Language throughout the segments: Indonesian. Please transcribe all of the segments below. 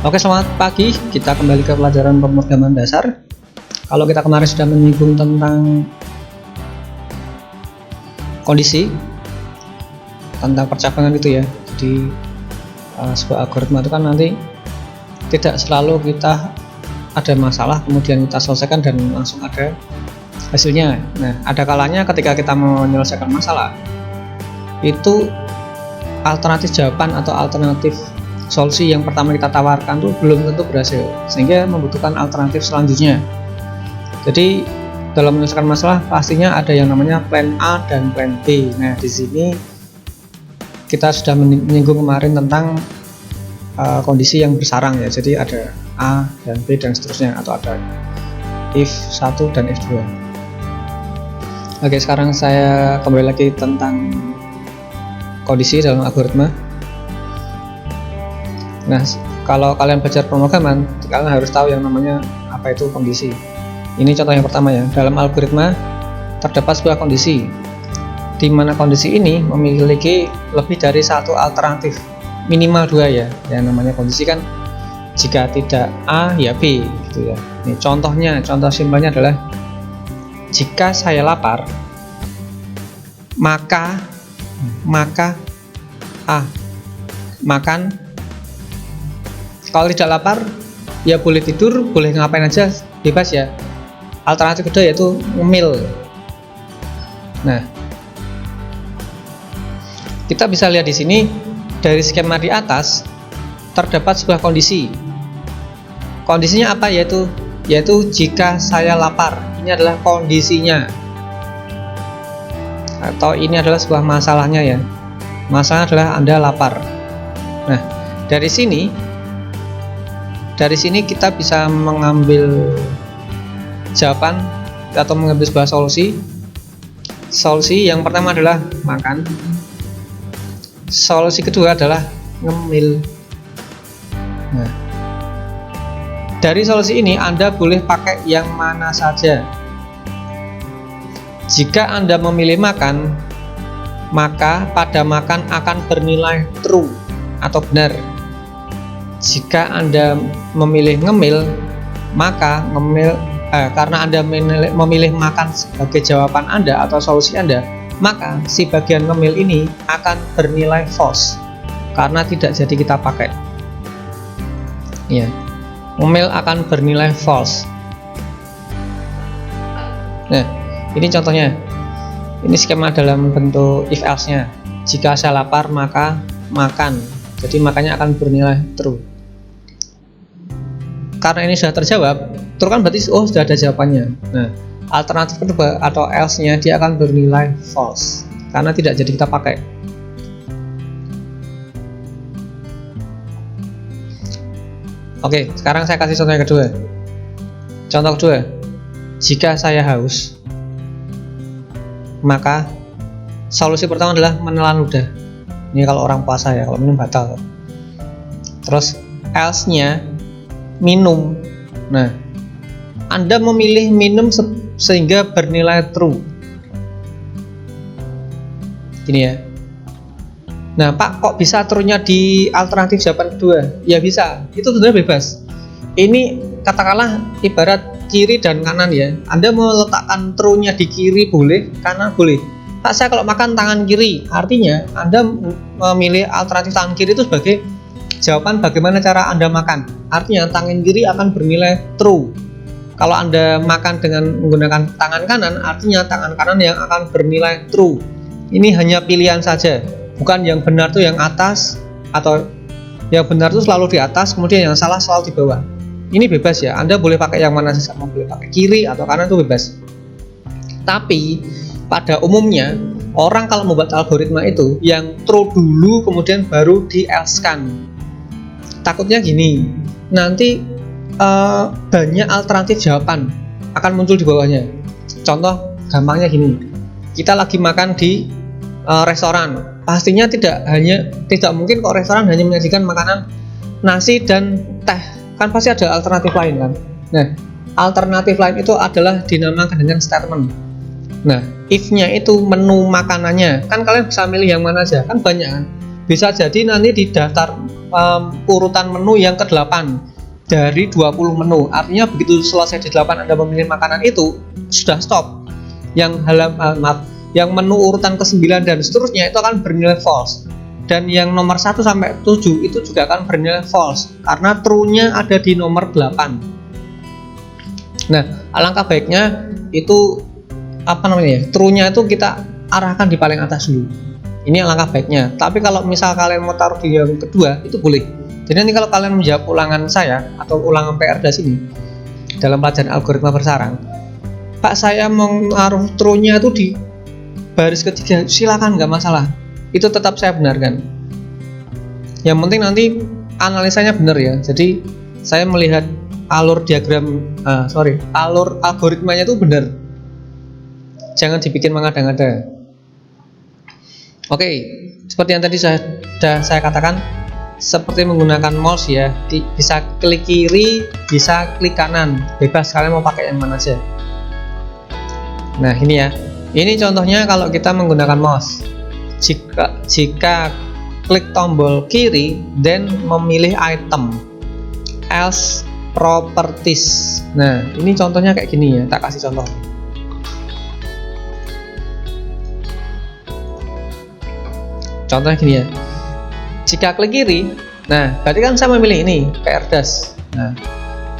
Oke, selamat pagi. Kita kembali ke pelajaran pemrograman dasar. Kalau kita kemarin sudah menyinggung tentang kondisi, tentang percabangan itu ya. Jadi sebuah algoritma itu kan nanti tidak selalu kita ada masalah kemudian kita selesaikan dan langsung ada hasilnya. Nah, ada kalanya ketika kita menyelesaikan masalah itu alternatif jawaban atau alternatif solusi yang pertama kita tawarkan itu belum tentu berhasil, sehingga membutuhkan alternatif selanjutnya. Jadi dalam menyelesaikan masalah pastinya ada yang namanya plan A dan plan B. Nah, di sini kita sudah menyinggung kemarin tentang kondisi yang bersarang ya. Jadi ada A dan B dan seterusnya, atau ada if 1 dan if 2. Oke, sekarang saya kembali lagi tentang kondisi dalam algoritma. Nah, kalau kalian belajar pemrograman, kalian harus tahu yang namanya apa itu kondisi. Ini contoh yang pertama ya. Dalam algoritma terdapat sebuah kondisi, di mana kondisi ini memiliki lebih dari satu alternatif, minimal 2 ya. Yang namanya kondisi kan jika tidak A ya B gitu ya. Ini contohnya, contoh simpelnya adalah jika saya lapar, maka A makan. Kalau tidak lapar, ya boleh tidur, boleh ngapain aja, bebas ya. Alternatif kedua yaitu ngemil. Nah, kita bisa lihat di sini dari skema di atas terdapat sebuah kondisi. Kondisinya apa? Yaitu jika saya lapar. Ini adalah kondisinya. Atau ini adalah sebuah masalahnya ya. Masalahnya adalah Anda lapar. Nah, dari sini kita bisa mengambil jawaban atau mengambil sebuah solusi. Solusi yang pertama adalah makan. Solusi kedua adalah ngemil. Nah, dari solusi ini Anda boleh pakai yang mana saja. Jika Anda memilih makan, maka pada makan akan bernilai true atau benar. Jika Anda memilih ngemil, maka karena Anda memilih makan sebagai jawaban Anda atau solusi Anda, maka si bagian ngemil ini akan bernilai false karena tidak jadi kita pakai. Ya, ngemil akan bernilai false. Nah, ini contohnya. Ini skema dalam bentuk if else-nya. Jika saya lapar, maka makan. Jadi makanya akan bernilai true. Karena ini sudah terjawab, true kan berarti sudah ada jawabannya. Nah, alternatif kedua atau else-nya dia akan bernilai false karena tidak jadi kita pakai. Oke, sekarang saya kasih contoh yang kedua. Contoh kedua, jika saya haus, maka solusi pertama adalah menelan ludah. Ini kalau orang puasa ya, kalau minum batal. Terus else-nya minum. Nah, Anda memilih minum sehingga bernilai true. Gini ya. Nah, Pak, kok bisa true-nya di alternatif jawaban kedua? Ya bisa. Itu sebenarnya bebas. Ini katakanlah ibarat kiri dan kanan ya. Anda mau letakkan true-nya di kiri boleh, kanan boleh. Pak, saya kalau makan tangan kiri, artinya Anda memilih alternatif tangan kiri itu sebagai jawaban bagaimana cara Anda makan. Artinya tangan kiri akan bernilai true. Kalau Anda makan dengan menggunakan tangan kanan, artinya tangan kanan yang akan bernilai true. Ini hanya pilihan saja, bukan yang benar tuh yang atas, atau yang benar tuh selalu di atas, kemudian yang salah selalu di bawah. Ini bebas ya, Anda boleh pakai yang mana saja, mau boleh pakai kiri atau kanan itu bebas. Tapi pada umumnya orang kalau membuat algoritma itu yang true dulu kemudian baru di else-kan. Takutnya gini, nanti banyak alternatif jawaban akan muncul di bawahnya. Contoh gampangnya gini, kita lagi makan di restoran, pastinya tidak mungkin kok restoran hanya menyajikan makanan nasi dan teh, kan pasti ada alternatif lain kan. Nah, alternatif lain itu adalah dinamakan dengan statement. Nah, if-nya itu menu makanannya, kan kalian bisa milih yang mana aja, kan banyak kan. Bisa jadi nanti di daftar urutan menu yang ke-8 dari 20 menu. Artinya begitu selesai di 8 Anda memilih makanan itu, sudah stop. Yang yang menu urutan ke-9 dan seterusnya itu akan bernilai false. Dan yang nomor 1 sampai 7 itu juga akan bernilai false karena true-nya ada di nomor 8. Nah, alangkah baiknya itu true-nya itu kita arahkan di paling atas dulu. Ini alangkah baiknya. Tapi kalau misal kalian mau taruh di yang kedua, itu boleh. Jadi nanti kalau kalian menjawab ulangan saya atau ulangan PR das ini dalam pelajaran algoritma bersarang, Pak, saya mau naruh true-nya itu di baris ketiga, silakan, nggak masalah. Itu tetap saya benarkan. Yang penting nanti analisanya benar ya. Jadi saya melihat alur algoritmanya itu benar. Jangan dibikin mengada-ngada. Oke, seperti yang tadi saya katakan, seperti menggunakan mouse ya, bisa klik kiri, bisa klik kanan, bebas kalian mau pakai yang mana aja. Nah ini ya, ini contohnya kalau kita menggunakan mouse. Jika klik tombol kiri, then memilih item, else properties. Nah ini contohnya kayak gini ya, tak kasih contoh. Contohnya gini ya, jika klik kiri, nah berarti kan saya memilih ini PR das. Nah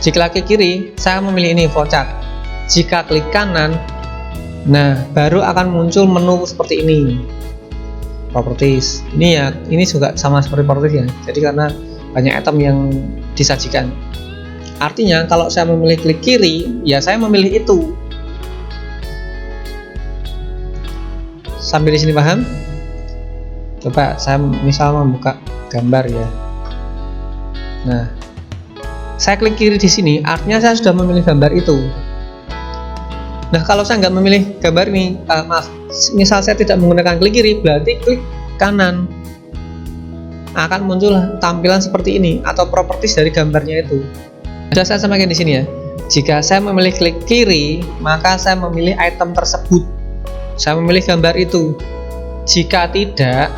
jika klik kiri, saya memilih ini voucher. Jika klik kanan, nah baru akan muncul menu seperti ini, properties. Ini ya, ini juga sama seperti properties ya. Jadi karena banyak item yang disajikan. Artinya kalau saya memilih klik kiri, ya saya memilih itu. Sampai di sini paham? Coba saya misal membuka gambar ya. Nah, saya klik kiri di sini, artinya saya sudah memilih gambar itu. Nah, kalau saya nggak memilih gambar ini, misal saya tidak menggunakan klik kiri, berarti klik kanan, akan muncul tampilan seperti ini atau properties dari gambarnya itu. Sudah saya sampaikan di sini ya. Jika saya memilih klik kiri, maka saya memilih item tersebut. Saya memilih gambar itu. Jika tidak,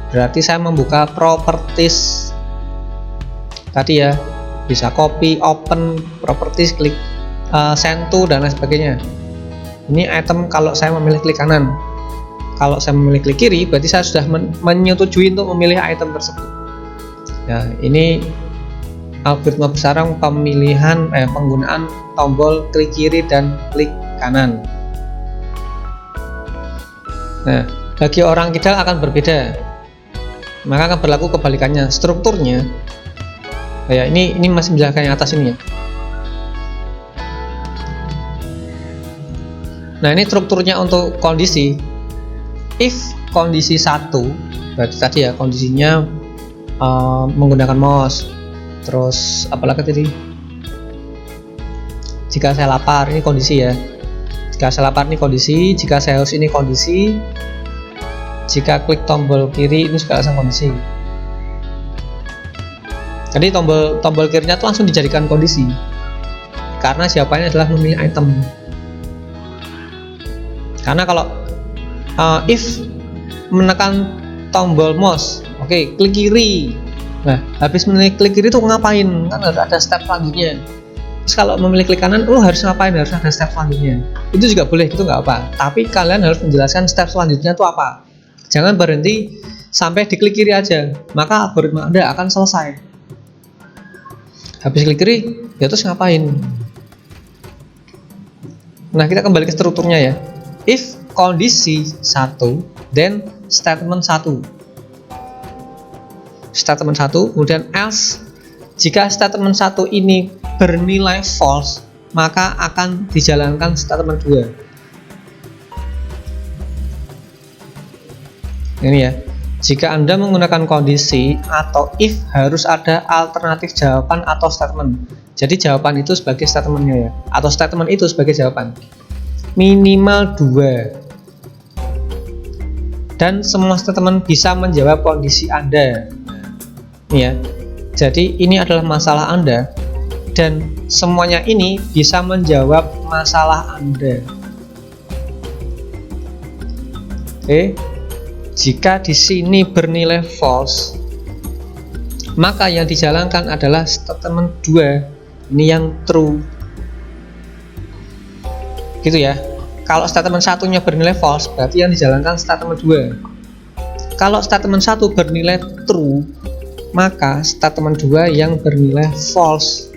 berarti saya membuka properties tadi ya, bisa copy, open, properties, klik send to dan lain sebagainya. Ini item kalau saya memilih klik kanan. Kalau saya memilih klik kiri, berarti saya sudah menyetujui untuk memilih item tersebut. Nah, ini algoritma bersarang penggunaan tombol klik kiri dan klik kanan. Nah, bagi orang kidal akan berbeda, maka akan berlaku kebalikannya. Strukturnya ya, ini masih menjelaskan yang atas ini ya. Nah, ini strukturnya untuk kondisi. If kondisi 1, berarti tadi ya kondisinya menggunakan mouse. Terus apalagi tadi, jika saya lapar, ini kondisi ya. Jika saya lapar ini kondisi, jika saya haus ini kondisi, jika klik tombol kiri ini juga langsung kondisi. Jadi tombol kirinya itu langsung dijadikan kondisi karena jawabannya adalah memilih item. Karena kalau if menekan tombol mouse, oke, klik kiri. Nah, habis memilih klik kiri itu ngapain? Kan harus ada step selanjutnya. Terus kalau memilih klik kanan, harus ngapain? Harus ada step selanjutnya. Itu juga boleh, itu nggak apa. Tapi kalian harus menjelaskan step selanjutnya itu apa. Jangan berhenti sampai di klik kiri aja, maka algoritma Anda akan selesai. Habis klik kiri, ya terus ngapain? Nah, kita kembali ke strukturnya ya. If kondisi 1, then statement 1. Statement 1, kemudian else. Jika statement 1 ini bernilai false, maka akan dijalankan statement 2. Ini ya. Jika Anda menggunakan kondisi atau if, harus ada alternatif jawaban atau statement. Jadi jawaban itu sebagai statementnya ya, atau statement itu sebagai jawaban. Minimal 2. Dan semua statement bisa menjawab kondisi Anda. Ya. Jadi ini adalah masalah Anda dan semuanya ini bisa menjawab masalah Anda. Oke. Jika di sini bernilai false, maka yang dijalankan adalah statement 2, ini yang true gitu ya. Kalau statement satunya bernilai false, berarti yang dijalankan statement 2. Kalau statement 1 bernilai true, maka statement 2 yang bernilai false,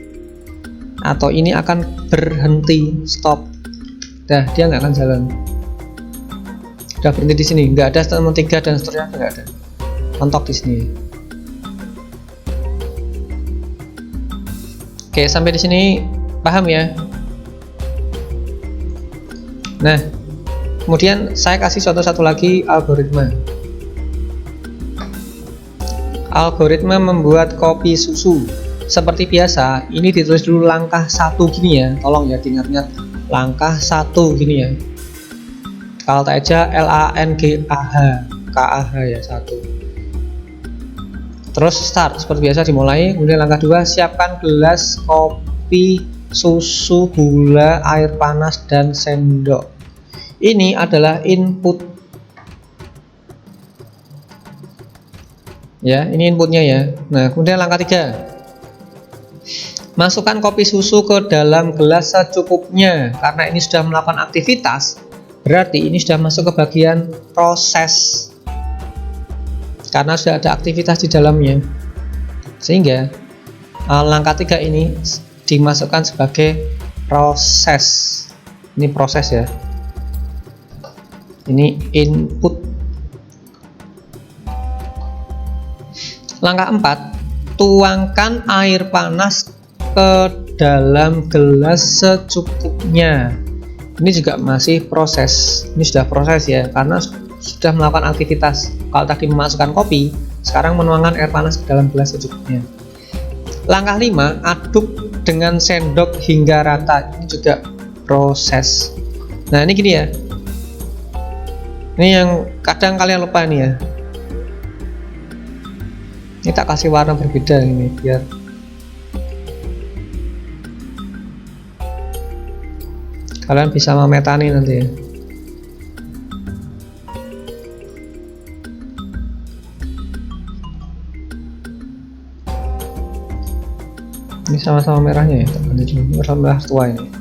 atau ini akan berhenti, stop. Dah, dia nggak akan jalan. Udah berhenti di sini, nggak ada statement 3 dan seterusnya, nggak ada. Mentok di sini. Oke, sampai di sini paham ya? Nah, kemudian saya kasih contoh satu lagi, algoritma. Algoritma membuat kopi susu. Seperti biasa, ini ditulis dulu langkah 1 gini ya. Tolong ya diingat-ingat, langkah 1 gini ya. Kalau tak aja LANGAH, KAH ya, 1. Terus start seperti biasa dimulai. Kemudian langkah 2, siapkan gelas kopi, susu, gula, air panas, dan sendok. Ini adalah input ya, ini inputnya ya. Nah, kemudian langkah 3, masukkan kopi susu ke dalam gelas secukupnya. Karena ini sudah melakukan aktivitas, berarti ini sudah masuk ke bagian proses, karena sudah ada aktivitas di dalamnya, sehingga langkah 3 ini dimasukkan sebagai proses. Ini proses ya, ini input. Langkah 4, tuangkan air panas ke dalam gelas secukupnya. Ini juga masih proses, ini sudah proses ya, karena sudah melakukan aktivitas. Kalau tadi memasukkan kopi, sekarang menuangkan air panas ke dalam gelas secukupnya. Langkah 5, aduk dengan sendok hingga rata. Ini juga proses. Nah, ini gini ya, ini yang kadang kalian lupa nih ya. Ini tak kasih warna berbeda ini biar kalian bisa memetani nanti ya. Ini sama-sama merahnya ya, teman-teman. Ini merah tua ini.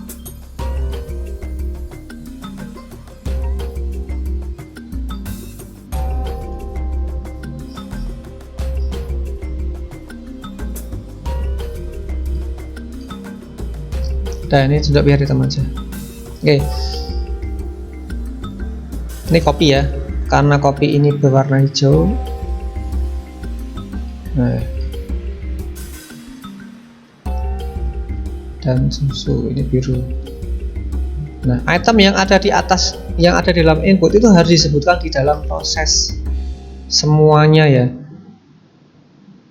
Nah, ini sudah biar hitam aja. Oke. Ini kopi ya. Karena kopi ini berwarna hijau. Nah. Dan susu ini biru. Nah, item yang ada di atas, yang ada di dalam input itu harus disebutkan di dalam proses semuanya ya.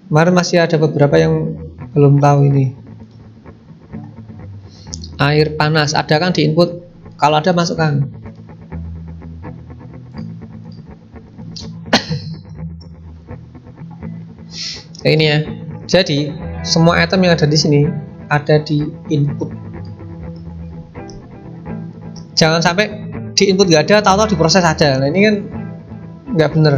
Kemarin masih ada beberapa yang belum tahu ini. Air panas ada kan di input? Kalau ada masukkan. Kayak ini ya. Jadi semua item yang ada di sini ada di input. Jangan sampai di input nggak ada, tahu-tahu di proses ada. Nah, ini kan nggak bener,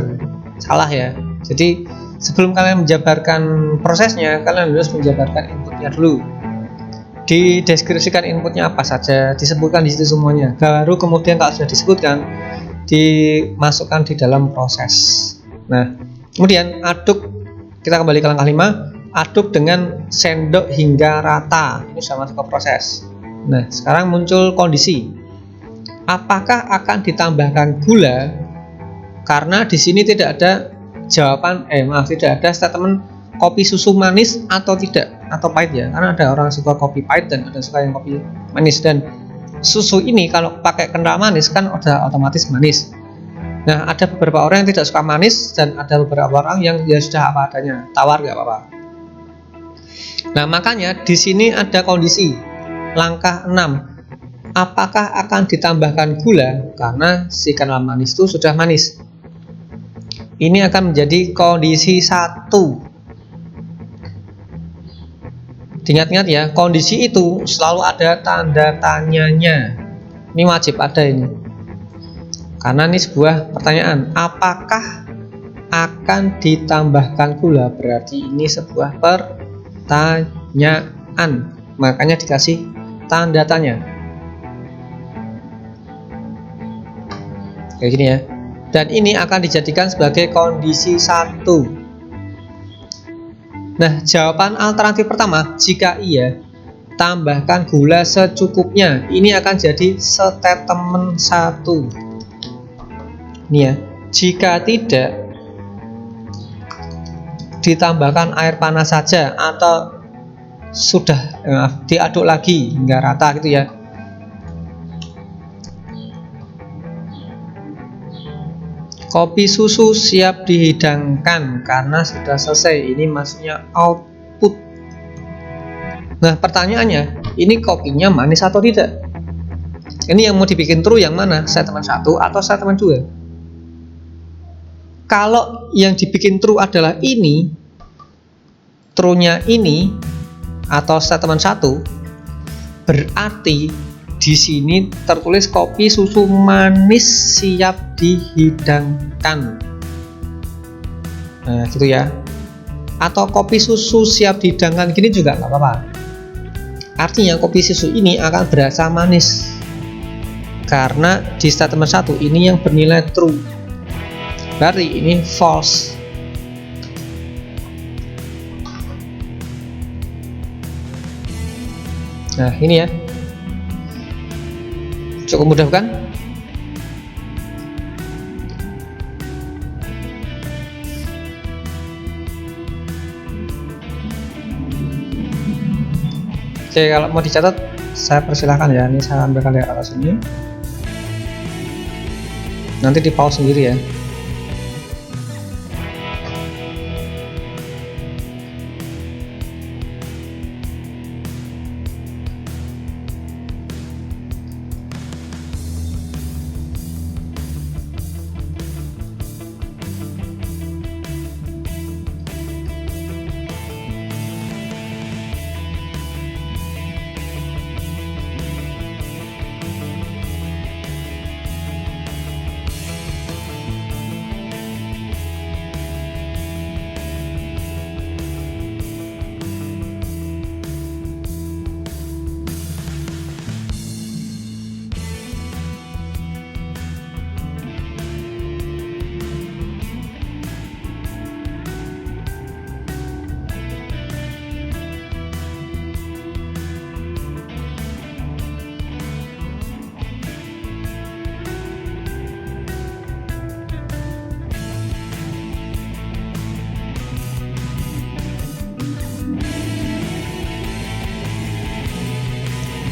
salah ya. Jadi sebelum kalian menjabarkan prosesnya, kalian harus menjabarkan inputnya dulu. Dideskripsikan inputnya apa saja, disebutkan di situ semuanya. Baru kemudian kalau sudah disebutkan, dimasukkan di dalam proses. Nah, kemudian aduk. Kita kembali ke langkah 5. Aduk dengan sendok hingga rata. Ini sudah masuk ke proses. Nah, sekarang muncul kondisi. Apakah akan ditambahkan gula? Karena di sini tidak ada jawaban, tidak ada statement kopi susu manis atau tidak, atau pahit ya. Karena ada orang suka kopi pahit dan ada suka yang kopi manis, dan susu ini kalau pakai kental manis kan udah otomatis manis. Nah, ada beberapa orang yang tidak suka manis dan ada beberapa orang yang ya sudah apa adanya, tawar nggak apa-apa. Nah, makanya di sini ada kondisi langkah 6. Apakah akan ditambahkan gula? Karena si kental manis itu sudah manis. Ini akan menjadi kondisi 1. Ingat-ingat ya, kondisi itu selalu ada tanda tanyanya. Ini wajib ada ini. Karena ini sebuah pertanyaan. Apakah akan ditambahkan gula, berarti ini sebuah pertanyaan, makanya dikasih tanda tanya kayak gini ya. Dan ini akan dijadikan sebagai kondisi 1. Nah, jawaban alternatif pertama, jika iya, tambahkan gula secukupnya, ini akan jadi statement 1. Ini ya, jika tidak, ditambahkan air panas saja atau sudah diaduk lagi hingga rata gitu ya. Kopi susu siap dihidangkan karena sudah selesai. Ini maksudnya output. Nah, pertanyaannya, ini kopinya manis atau tidak? Ini yang mau dibikin true yang mana? Statement 1 atau statement 2? Kalau yang dibikin true adalah ini, true-nya ini atau statement 1, berarti di sini tertulis kopi susu manis siap dihidangkan. Nah, gitu ya. Atau kopi susu siap dihidangkan gini juga nggak apa-apa. Artinya kopi susu ini akan berasa manis. Karena di statement 1 ini yang bernilai true. Berarti ini false. Nah, ini ya. Cukup mudah bukan? Oke, kalau mau dicatat, saya persilahkan ya. Ini saya ambilkan dari atas ini. Nanti di pause sendiri ya.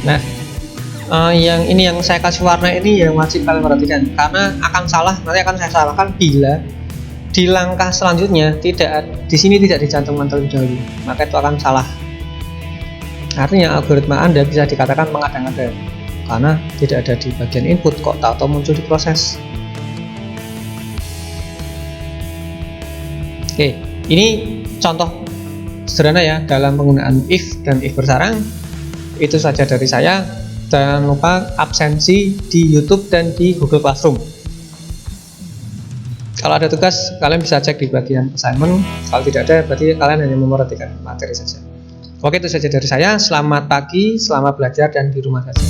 Nah, yang ini yang saya kasih warna ini yang wajib kalian perhatikan, karena akan salah, nanti akan saya salahkan bila di langkah selanjutnya di sini tidak dicantumkan terlebih dahulu, maka itu akan salah. Artinya algoritma Anda bisa dikatakan mengada-ngada karena tidak ada di bagian input, kok tahu-tahu muncul di proses. Oke, ini contoh sederhana ya dalam penggunaan if dan if bersarang. Itu saja dari saya. Jangan lupa absensi di YouTube dan di Google Classroom. Kalau ada tugas, kalian bisa cek di bagian assignment. Kalau tidak ada, berarti kalian hanya memperhatikan materi saja. Oke, itu saja dari saya. Selamat pagi, selamat belajar, dan di rumah saja.